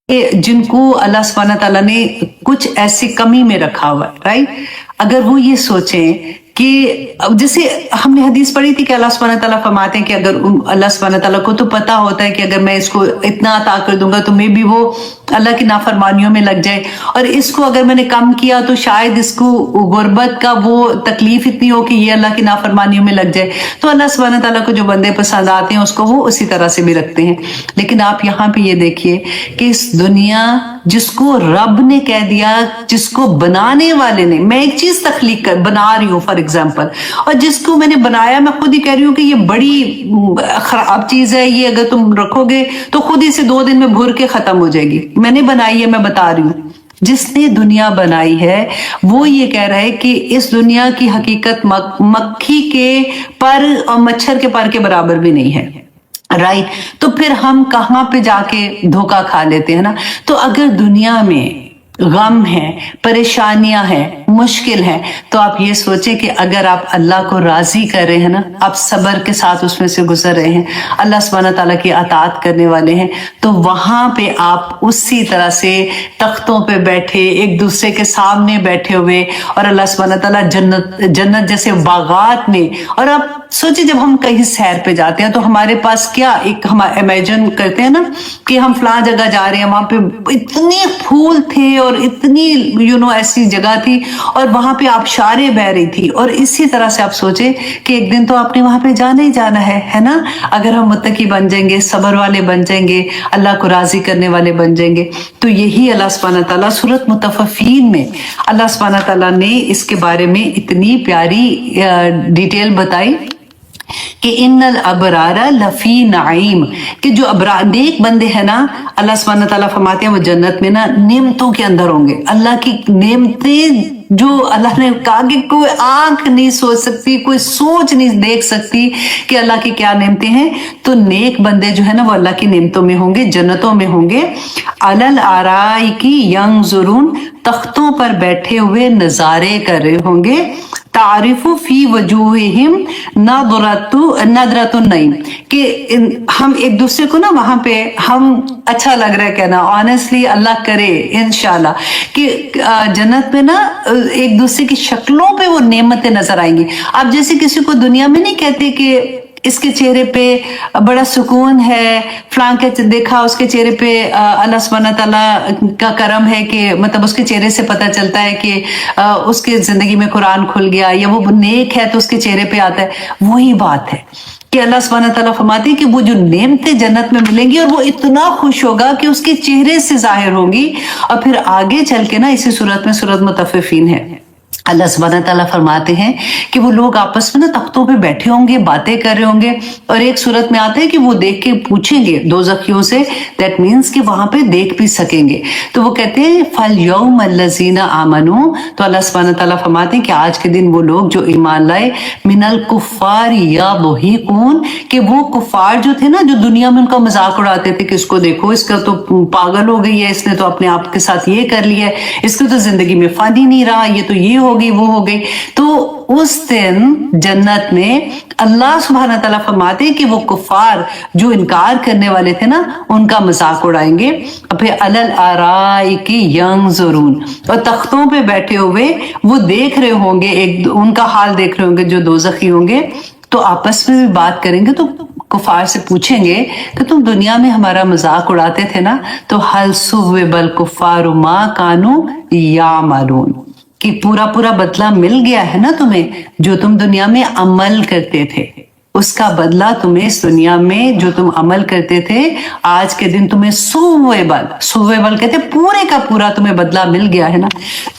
जिनको अल्लाह सुब्हानहू तआला ने कुछ ऐसी कमी में रखा हुआ है, राइट? अगर वो ये सोचें कि जैसे हमने हदीस पढ़ी थी कि अल्लाह सुब्हानहू तआला फरमाते हैं कि अगर अल्लाह सुब्हानहू तआला को तो पता होता है कि अगर मैं इसको इतना अता कर दूंगा तो मे भी वो अल्लाह की नाफरमानियों में लग जाए, और इसको अगर मैंने कम किया तो शायद इसको गुर्बत का वो तकलीफ इतनी हो कि ये अल्लाह की नाफरमानियों में लग जाए। तो अल्लाह सुब्हानहू तआला को जो बंदे पसंद आते हैं उसको वो उसी तरह से भी रखते हैं। लेकिन आप यहाँ पे ये देखिए कि इस दुनिया जिसको रब ने कह दिया, जिसको बनाने वाले ने, मैं एक चीज तख्लीक कर बना रही हूँ फॉर एग्जाम्पल, और जिसको मैंने बनाया मैं खुद ही कह रही हूँ कि ये बड़ी खराब चीज है, ये अगर तुम रखोगे तो खुद ही से 2 दिन में भुर के खत्म हो जाएगी। मैंने बनाई है, मैं बता रही हूँ। जिसने दुनिया बनाई है वो ये कह रहा है कि इस दुनिया की हकीकत मक्खी के पर और मच्छर के पर के बराबर भी नहीं है, राइट? तो फिर हम कहाँ पे जाके धोखा खा लेते हैं ना। तो अगर दुनिया में गम है, परेशानियां हैं, मुश्किल है, तो आप ये सोचें कि अगर आप अल्लाह को राजी कर रहे हैं ना, आप सब्र के साथ उसमें से गुजर रहे हैं, अल्लाह सुब्हानहू तआला की अताअत करने वाले हैं, तो वहां पे आप उसी तरह से तख्तों पे बैठे, एक दूसरे के सामने बैठे हुए, और अल्लाह सुब्हानहू तआला जन्नत जैसे बागात में। और आप सोचिए जब हम कहीं सैर पे जाते हैं तो हमारे पास क्या एक हम इमेजिन करते हैं ना कि हम फलां जगह जा रहे हैं, वहां पे इतने फूल थे और इतनी ऐसी जगह थी, और वहां पे आबशारें बह रही थी। और इसी तरह से आप सोचे कि एक दिन तो आपने वहां पे जाना ही जाना है ना? अगर हम मुत्तकी बन जाएंगे, सब्र वाले बन जाएंगे, अल्लाह को राजी करने वाले बन जाएंगे। तो यही अल्लाह सुब्हानहू तआला सूरत मुतफ़्फ़िफ़ीन में अल्लाह सुब्हानहू तआला ने इसके बारे में इतनी प्यारी डिटेल बताई कि इन्नल अबरारा लफी नाइम, कि जो अबरार नेक बंदे हैं ना, अल्लाह सुब्हानहू तआला फरमाते हैं वो जन्नत में ना नेमतों के अंदर होंगे। अल्लाह की नेमतें जो अल्लाह ने कहा कि कोई आंख नहीं सोच सकती, कोई सोच नहीं देख सकती कि अल्लाह की क्या नेमतें हैं। तो नेक बंदे जो है ना वो अल्लाह की नेमतों में होंगे, जन्नतों में होंगे। अलल आराई की यंजुरून, तख्तों पर बैठे हुए नजारे कर रहे होंगे। तारिफु फी वजूहिहिम नदरतुन नईम, कि हम एक दूसरे को ना वहां पे हम अच्छा लग रहा है कहना, ऑनेस्टली अल्लाह करे इंशाल्लाह कि जन्नत में ना एक दूसरे की शक्लों पे वो नेमतें नजर आएंगी। आप जैसे किसी को दुनिया में नहीं कहते कि इसके चेहरे पे बड़ा सुकून है, फलां के देखा उसके चेहरे पे अल्लाह सुब्हानहू तआला का करम है, कि मतलब उसके चेहरे से पता चलता है कि उसके जिंदगी में कुरान खुल गया, या वो नेक है तो उसके चेहरे पे आता है। वही बात है कि अल्लाह सुब्हानहू तआला फरमाते हैं कि वो जो नेमतें जन्नत में मिलेंगी और वो इतना खुश होगा कि उसके चेहरे से जाहिर होंगी। और फिर आगे चल के ना इसी सूरत में सूरत मुतफ़्फ़िफ़ीन है, अल्लाह सुब्हानहू तआला फरमाते हैं कि वो लोग आपस में ना तख्तों पे बैठे होंगे, बातें कर रहे होंगे, और एक सूरत में आते हैं कि वो देख के पूछेंगे दोज़खियों से, दैट मीन्स कि वहां पे देख भी सकेंगे। तो वो कहते हैं फल यौम अल्लज़ीना आमनू, तो अल्लाह सुब्हानहू तआला फरमाते हैं कि आज के दिन वो लोग जो ईमान लाए, मिनल कुफ़ार या वही कौन, कि वो कुफ़ार जो थे ना, जो दुनिया में उनका मजाक उड़ाते थे कि इसको देखो, इसका तो पागल हो गई है, इसने तो अपने आप के साथ ये कर लिया है, इसको तो जिंदगी में फन ही नहीं रहा, ये तो ये हो गई वो हो गई। तो उस दिन जन्नत में अल्लाह सुब्हानहू तआला फरमाते हैं कि वो कुफार जो इनकार करने वाले थे ना, उनका मजाक उड़ाएंगे। फिर अलल आराई की यंजुरून, और तख्तों पे बैठे हुए वो देख रहे होंगे, एक उनका हाल देख रहे होंगे जो दोज़खी होंगे। तो आपस में भी बात करेंगे, तो कुफार से पूछेंगे कि तुम दुनिया में हमारा मजाक उड़ाते थे ना, तो हल सुव्विबल कुफारु मा कानू यामलून, कि पूरा पूरा बदला मिल गया है ना तुम्हें, जो तुम दुनिया में अमल करते थे उसका बदला तुम्हें इस दुनिया में जो तुम अमल करते थे, आज के दिन तुम्हें सुव्वेबल कहते पूरे का पूरा तुम्हें बदला मिल गया है ना।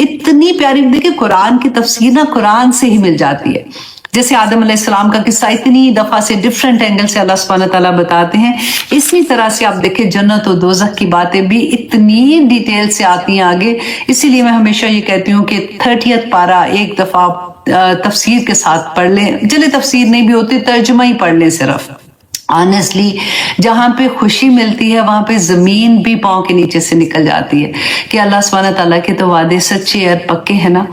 इतनी प्यारी, देखिए कुरान की तफसीर ना कुरान से ही मिल जाती है। जैसे आदम अलैहिस्सलाम का किस्सा इतनी दफा से डिफरेंट एंगल से अल्लाह सुब्हानहू तआला बताते हैं, इसी तरह से आप देखें जन्नत और दोज़ख की बातें भी इतनी डिटेल से आती हैं आगे। इसीलिए मैं हमेशा ये कहती हूँ कि 30th पारा एक दफा तफसीर के साथ पढ़ लें, चले तफसीर नहीं भी होती, तर्जुमा ही पढ़ लें सिर्फ। ऑनेस्टली जहां पे खुशी मिलती है वहां पे जमीन भी पांव के नीचे से निकल जाती है कि अल्लाह सुब्हानहू तआला के तो वादे सच्चे और पक्के हैं ना।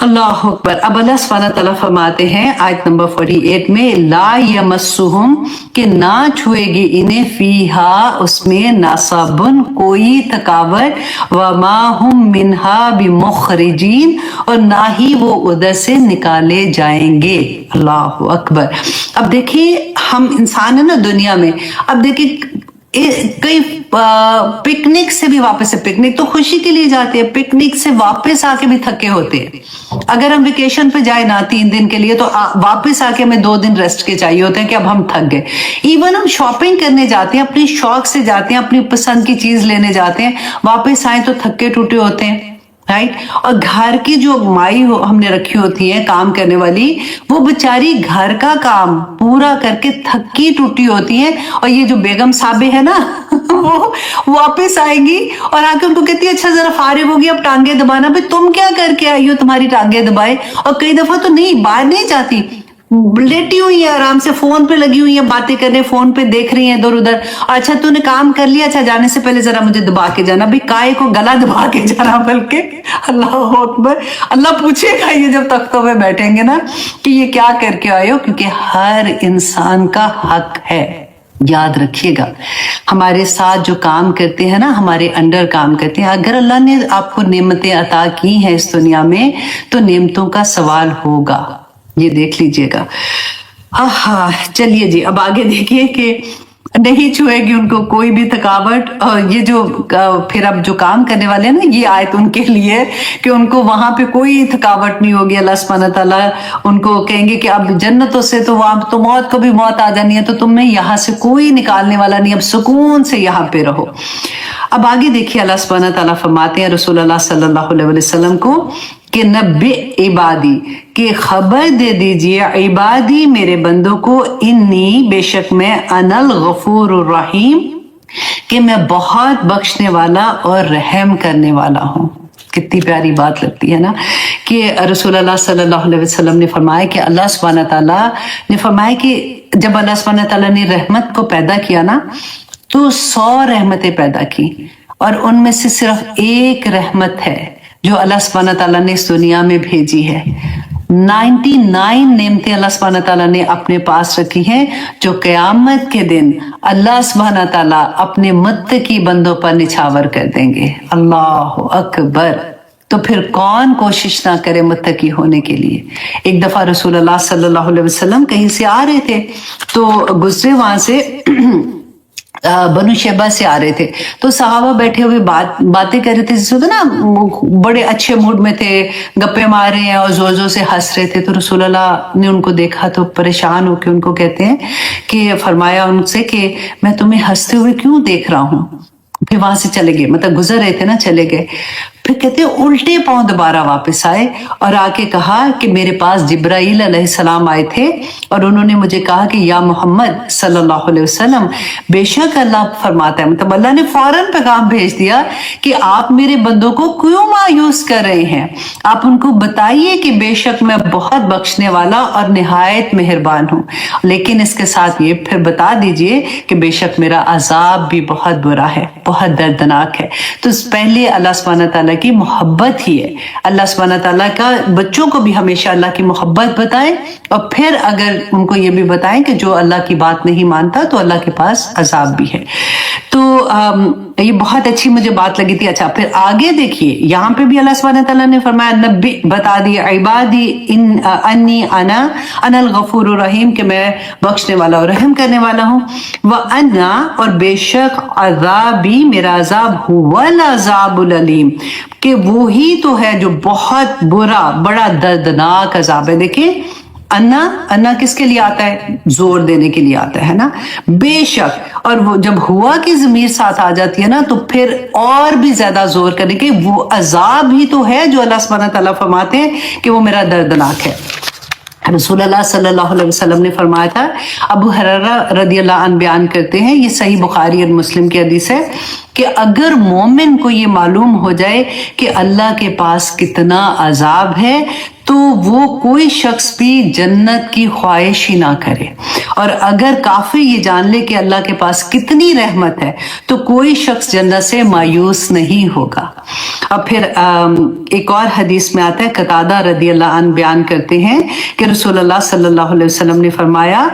अल्लाह अकबर। अब अल्लाह सुब्हानहू व तआला फरमाते हैं आयत नंबर 48 में, ला यमस्सुहुम, कि ना छुएगी इन्हें, फीहा, उसमें, नासाबुन, कोई थकावट, वमा हुम मिनहा बिमुखरिजीन, और ना ही वो उधर से निकाले जाएंगे। अल्लाह अकबर। अब देखिए हम इंसान है ना दुनिया में, अब देखिए कई पिकनिक से भी वापस से, पिकनिक तो खुशी के लिए जाते हैं, पिकनिक से वापस आके भी थके होते हैं। अगर हम वेकेशन पे जाए ना 3 दिन के लिए, तो वापस आके हमें 2 दिन रेस्ट के चाहिए होते हैं कि अब हम थक गए। इवन हम शॉपिंग करने जाते हैं, अपनी शौक से जाते हैं, अपनी पसंद की चीज लेने जाते हैं, वापस आए तो थके टूटे होते हैं, राइट। और घर की जो माई हमने रखी होती है काम करने वाली, वो बेचारी घर का काम पूरा करके थकी टूटी होती है, और ये जो बेगम साहबे है ना वो वापस आएगी और आके उनको कहती है, अच्छा जरा फारिग होगी, अब टांगे दबाना। भाई तुम क्या करके आई हो, तुम्हारी टांगे दबाए? और कई दफा तो नहीं, बाहर नहीं जाती, लेटी हुई है आराम से, फोन पे लगी हुई है, बातें करने, फोन पे देख रही है इधर उधर। अच्छा तूने काम कर लिया, अच्छा जाने से पहले जरा मुझे दबा के जाना। भी काय को गला दबा के जाना, बल्कि अल्लाह अकबर, अल्लाह पूछेगा ये जब तख्तों में बैठेंगे ना कि ये क्या करके आए हो, क्योंकि हर इंसान का हक है। याद रखिएगा, हमारे साथ जो काम करते हैं ना, हमारे अंडर काम करते हैं, अगर अल्लाह ने आपको नेमतें अता की हैं इस दुनिया में, तो नेमतों का सवाल होगा, ये देख लीजिएगा। आहा, चलिए जी, अब आगे देखिए कि नहीं छुएगी उनको कोई भी थकावट। और ये जो फिर अब जो काम करने वाले हैं ना, ये आयत उनके लिए कि उनको वहां पे कोई थकावट नहीं होगी। अल्लाह सुब्हानहू व तआला उनको कहेंगे कि अब जन्नतों से तो वहां तो मौत को भी मौत आ जानी है, तो तुम्हें यहाँ से कोई निकालने वाला नहीं, अब सुकून से यहाँ पे रहो। अब आगे देखिए अल्लाह सुब्हानहू व तआला फरमाते हैं रसूल अल्लाह सल्लल्लाहु अलैहि वसल्लम को कि नब्बे इबादी, के खबर दे दीजिए इबादी, मेरे बंदों को, इन्नी, बेशक मैं, अनल गफूर रहीम, कि मैं बहुत बख्शने वाला और रहम करने वाला हूँ। कितनी प्यारी बात लगती है ना कि रसूल अल्लाह सल्लल्लाहु अलैहि वसल्लम ने फरमाया कि अल्लाह सुब्हानहू व तआला ने फरमाया कि जब अल्लाह सुब्हानहू व तआला ने रहमत को पैदा किया ना, तो 100 रहमतें पैदा की, और उनमें से सिर्फ एक रहमत है जो अल्लाह सुब्हानहू व तआला ने इस दुनिया में भेजी है। 99 नेमतें अल्लाह सुब्हानहू व तआला ने अपने पास रखी हैं, जो क़यामत के दिन अल्लाह सुब्हानहू व तआला अपने मुत्तकी बंदों पर निछावर कर देंगे। अल्लाह अकबर। तो फिर कौन कोशिश ना करे मुत्तकी होने के लिए। एक दफा रसूल अल्लाह सल्लल्लाहु अलैहि वसल्लम कहीं से आ रहे थे, तो गुजरे वहां से बनु शैबा से आ रहे थे, तो सहाबा बैठे हुए बातें कर रहे थे, जिससे तो ना बड़े अच्छे मूड में थे, गप्पे मार रहे हैं और जोर जोर से हंस रहे थे। तो रसूल अल्लाह ने उनको देखा तो परेशान होकर उनको कहते हैं कि फरमाया उनसे कि मैं तुम्हें हंसते हुए क्यों देख रहा हूँ। फिर वहां से चले गए, मतलब गुजर रहे थे ना, चले गए। फिर कहते हैं उल्टे पांव दोबारा वापस आए और आके कहा कि मेरे पास जिब्राइल अलैहिस्सलाम आए थे और उन्होंने मुझे कहा कि या मोहम्मद सल्लल्लाहु अलैहि वसल्लम, बेशक अल्लाह फरमाता है, मतलब अल्लाह ने फौरन पैगाम भेज दिया कि आप मेरे बंदों को क्यों मायूस कर रहे हैं, आप उनको बताइए कि बेशक मैं बहुत बख्शने वाला और निहायत मेहरबान हूँ, लेकिन इसके साथ ये फिर बता दीजिए कि बेशक मेरा अजाब भी बहुत बुरा है, बहुत दर्दनाक है। तो पहले अल्लाह सुब्हानहू व तआला की मोहब्बत ही है, अल्लाह सुब्हानहू व तआला का बच्चों को भी हमेशा अल्लाह की मोहब्बत बताएं, और फिर अगर उनको ये भी बताएं कि जो अल्लाह की बात नहीं मानता तो अल्लाह के पास अजाब भी है। तो ये बहुत अच्छी मुझे बात लगी थी। अच्छा, फिर आगे देखिए, यहाँ पे भी अल्लाह सुब्हानहू व तआला ने फरमाया नब्बी, बता दिए, इबादी इन अन्नी अना अनल गफूर रहीम, कि मैं बख्शने वाला और रहम करने वाला हूँ, व अन्ना, और बेशक, अजाबी, मेरा अजाब, हुवल अजाबुल अलीम, कि वो ही तो है जो बहुत बुरा, बड़ा दर्दनाक अजाब है। देखिए अन्ना, अन्ना किसके लिए आता है? जोर देने के लिए आता है ना, बेशक। और वो जब हुआ की ज़मीर साथ आ जाती है ना, तो फिर और भी ज्यादा जोर करने के, वो अजाब ही तो है जो अल्लाह सुब्हानहू व तआला फरमाते हैं कि वो मेरा दर्दनाक है। रसूल अल्लाह सल्लल्लाहु अलैहि वसल्लम ने फरमाया था, अबू हुरैरा रदियल्लाहु अन्हु बयान करते हैं, ये सही बुखारी और मुस्लिम की हदीस है, कि अगर मोमिन को ये मालूम हो जाए कि अल्लाह के पास कितना अजाब है, तो वो कोई शख्स भी जन्नत की ख्वाहिश ही ना करे। और अगर काफिर ये जान ले कि अल्लाह के पास कितनी रहमत है तो कोई शख्स जन्नत से मायूस नहीं होगा। अब फिर एक और हदीस में आता है, कतादा रदी अल्लाह अन्हु बयान करते हैं कि रसूलुल्लाह सल्लल्लाहु अलैहि वसल्लम ने फरमाया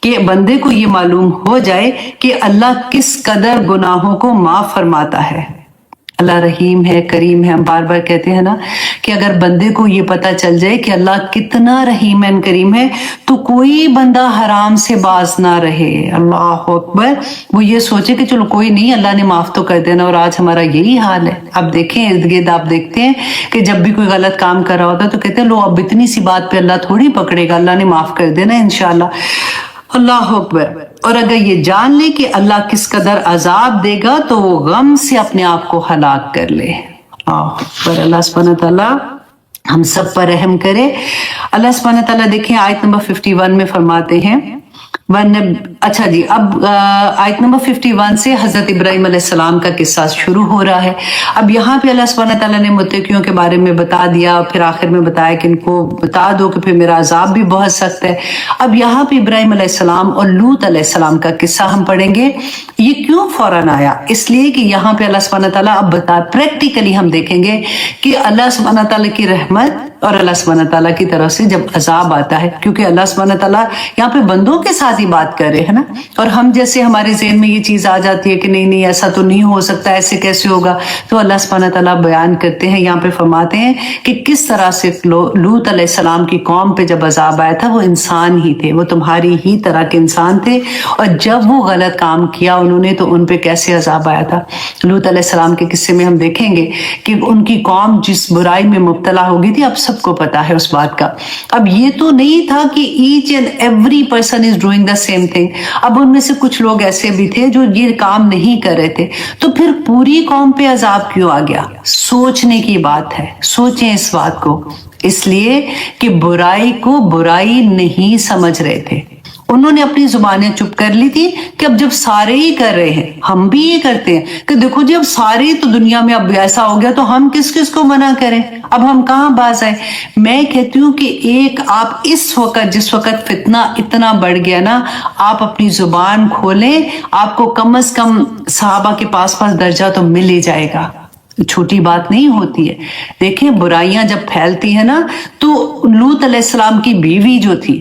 कि बंदे को ये मालूम हो जाए कि अल्लाह किस कदर गुनाहों को माफ फरमाता है। अल्लाह रहीम है, करीम है। हम बार बार कहते हैं ना कि अगर बंदे को ये पता चल जाए कि अल्लाह कितना रहीम है, करीम है, तो कोई बंदा हराम से बाज ना रहे। अल्लाह अकबर। वो ये सोचे कि चलो कोई नहीं, अल्लाह ने माफ तो कर देना। और आज हमारा यही हाल है। अब देखें इर्द गिर्द, आप देखते हैं कि जब भी कोई गलत काम कर रहा होता है तो कहते हैं लो अब इतनी सी बात पे अल्लाह थोड़ी पकड़ेगा, अल्लाह ने माफ कर देना इंशाल्लाह। अल्लाह अकबर। और अगर ये जान ले कि अल्लाह किस कदर अजाब देगा तो वो गम से अपने आप को हलाक कर ले। पर अल्लाह सुब्हानहू तआला हम सब पर रहम करे। अल्लाह सुब्हानहू तआला देखें आयत नंबर 51 में फरमाते हैं अच्छा जी, अब आयत नंबर 51 से हजरत इब्राहिम अलैहिस्सलाम का किस्सा शुरू हो रहा है। अब यहाँ पे अल्लाह सुब्हानहू तआला ने मुत्तकियों के बारे में बता दिया, फिर आखिर में बताया कि इनको बता दो कि फिर मेरा अजाब भी बहुत सख्त है। अब यहाँ पे इब्राहिम अलैहिस्सलाम और लूत अलैहिस्सलाम का किस्सा हम पढ़ेंगे। ये क्यों फौरन आया? इसलिए कि यहाँ पे अल्लाह सुब्हानहू तआला अब बता, प्रैक्टिकली हम देखेंगे कि अल्लाह सुब्हानहू तआला की रहमत और अल्लाह सुब्हानहू तआला की तरफ से जब अजाब आता है, क्योंकि अल्लाह सुब्हानहू तआला यहाँ पे बंदों के साथ ही बात कर रहे हैं ना। और हम जैसे हमारे ज़हन में ये चीज आ जाती है कि नहीं नहीं ऐसा तो नहीं हो सकता, ऐसे कैसे होगा, तो अल्लाह सुब्हानहू तआला बयान करते हैं, यहाँ पे फरमाते हैं कि किस तरह से लूत अलैहिस्सलाम की कौम पे जब अजाब आया था, वो इंसान ही थे, वो तुम्हारी ही तरह के इंसान थे। और जब वो गलत काम किया उन्होंने तो उन पे कैसे अजाब आया था। लूत अलैहिस्सलाम के किस्से में हम देखेंगे कि उनकी कौम जिस बुराई में मुब्तला हो गई थी, अब सबको पता है उस बात का। अब ये तो नहीं था कि each and every person is doing the same thing. अब उनमें से कुछ लोग ऐसे भी थे जो ये काम नहीं कर रहे थे, तो फिर पूरी कौम पे अजाब क्यों आ गया? सोचने की बात है, सोचें इस बात को। इसलिए कि बुराई को बुराई नहीं समझ रहे थे, उन्होंने अपनी जुबानें चुप कर ली थी कि अब जब सारे ही कर रहे हैं हम भी ये करते हैं कि देखो जी अब सारे तो दुनिया में अब ऐसा हो गया तो हम किस किस को मना करें, अब हम कहाँ बाज आए। मैं कहती हूँ कि एक आप इस वक्त जिस वक्त फितना इतना बढ़ गया ना, आप अपनी जुबान खोलें, आपको कम से कम सहाबा के पास दर्जा तो मिल ही जाएगा। छोटी बात नहीं होती है। देखें बुराइयां जब फैलती है ना, तो लूत अलैहिस्सलाम की बीवी जो थी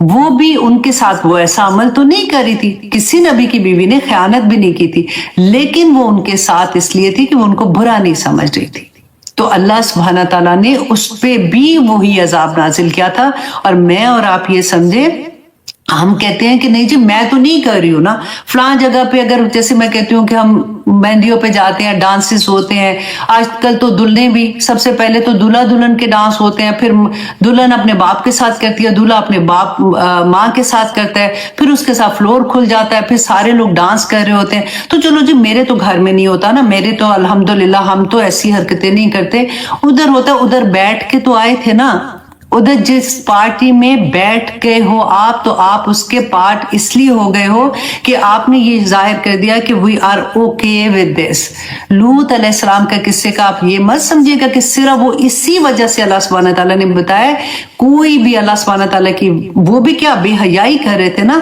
वो भी उनके साथ वो ऐसा अमल तो नहीं कर रही थी, किसी नबी की बीवी ने खयानत भी नहीं की थी, लेकिन वो उनके साथ इसलिए थी कि वो उनको बुरा नहीं समझ रही थी। तो अल्लाह सुब्हाना ताला ने उस पे भी वही अजाब नाजिल किया था। और मैं और आप ये समझे, हम कहते हैं कि नहीं जी मैं तो नहीं कर रही हूँ ना, फलां जगह पे अगर जैसे मैं कहती हूँ कि हम मेहंदियों पे जाते हैं, डांसेस होते हैं, आजकल तो दुल्हने भी, सबसे पहले तो दूल्हा दुल्हन के डांस होते हैं, फिर दुल्हन अपने बाप के साथ करती है, दूल्हा अपने बाप माँ के साथ करता है, फिर उसके साथ फ्लोर खुल जाता है, फिर सारे लोग डांस कर रहे होते हैं। तो चलो जी मेरे तो घर में नहीं होता ना, मेरे तो अल्हम्दुलिल्लाह हम तो ऐसी हरकतें नहीं करते, उधर होता, उधर बैठ के तो आए थे ना, उधर जिस पार्टी में बैठ गए हो आप, तो आप उसके पार्ट इसलिए हो गए हो कि आपने ये जाहिर कर दिया कि we are okay with this. Lut अलैहिस्सलाम का किस्से का आप ये मत समझिएगा कि सिर्फ वो इसी वजह से अल्लाह सुब्हानहू तआला ने बताया, कोई भी अल्लाह सुब्हानहू तआला की वो भी क्या बेहयाई कर रहे थे ना,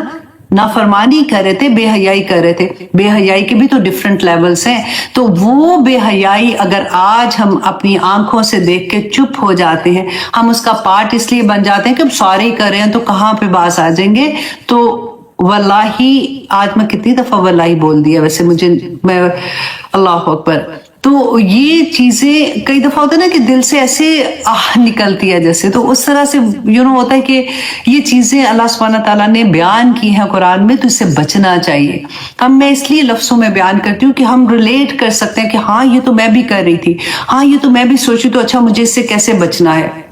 नाफरमानी कर रहे थे, बेहयाई कर रहे थे। बेहयाई के भी तो डिफरेंट लेवल्स हैं। तो वो बेहयाई अगर आज हम अपनी आंखों से देख के चुप हो जाते हैं, हम उसका पार्ट इसलिए बन जाते हैं कि अब सारे ही कर रहे हैं तो कहाँ पे बास आ जाएंगे। तो वल्लाही, आज मैं कितनी दफा वल्लाही बोल दिया वैसे मुझे, मैं अल्लाह अकबर। तो ये चीजें कई दफा होता है ना कि दिल से ऐसे निकलती है जैसे, तो उस तरह से होता है कि ये चीजें अल्लाह सुब्हानहू तआला ने बयान की हैं कुरान में, तो इससे बचना चाहिए। मैं इसलिए लफ्जों में बयान करती हूँ कि हम रिलेट कर सकते हैं कि हाँ ये तो मैं भी कर रही थी, हाँ ये तो मैं भी सोची, तो अच्छा मुझे इससे कैसे बचना है।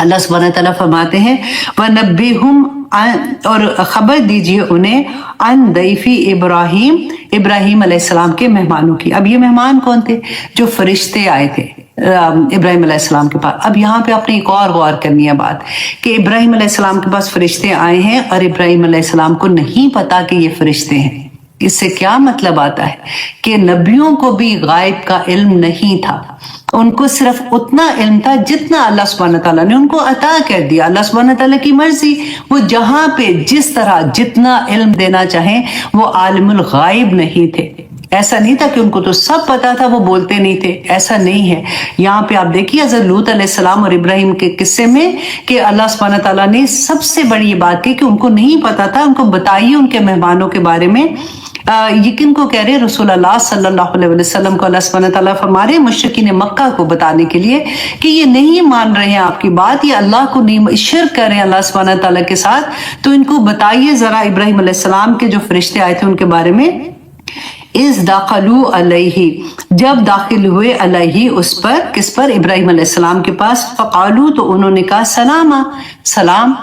अल्लाह सुब्हानहू तआला फरमाते हैं वनब्बिहुम, और खबर दीजिए उन्हें, अन दैफी इब्राहिम, इब्राहिम अलैहिस्सलाम के मेहमानों की। अब ये मेहमान कौन थे? जो फरिश्ते आए थे इब्राहिम अलैहिस्सलाम के पास। अब यहाँ पे आपने एक और गौर करनी है बात कि इब्राहिम अलैहिस्सलाम के पास फरिश्ते आए हैं और इब्राहिम अलैहिस्सलाम को नहीं पता कि ये फरिश्ते हैं। इससे क्या मतलब आता है कि नबियों को भी गायब का इल्म नहीं था। उनको सिर्फ उतना इल्म था जितना अल्लाह सुब्हानहू तआला ने उनको अता कर दिया। अल्लाह सुब्हानहू तआला की मर्जी, वो जहां पे जिस तरह जितना इल्म देना चाहे, वो आलिमुल गायब नहीं थे। ऐसा नहीं था कि उनको तो सब पता था, वो बोलते नहीं थे, ऐसा नहीं है। यहाँ पे आप देखिए हज़रत लूत अलैहिस्सलाम और इब्राहिम के किस्से में कि अल्लाह सुब्हानहू तआला ने सबसे बड़ी ये बात की कि उनको नहीं पता था, उनको बताइए उनके मेहमानों के बारे में। यकीन को कह रहे रसूल अल्लाह सल्लल्लाहु अलैहि वसल्लम को अल्लाह सुब्हानहू तआला फरमा रहे मुशरिकीन मक्का को बताने के लिए कि ये नहीं मान रहे हैं आपकी बात, ये अल्लाह को नहीं शिर्क कर रहे हैं अल्लाह सुब्हानहू तआला के साथ, तो इनको बताइए जरा इब्राहिम अलैहिस्सलाम के जो फरिश्ते आए थे उनके बारे में। इस दाखलू अलैहि, जब दाखिल हुए अलैहि उस पर, किस पर, इब्राहिम अलैहिस्सलाम के पास, फ़क़ालू, तो उन्होंने कहा सलामा, सलाम।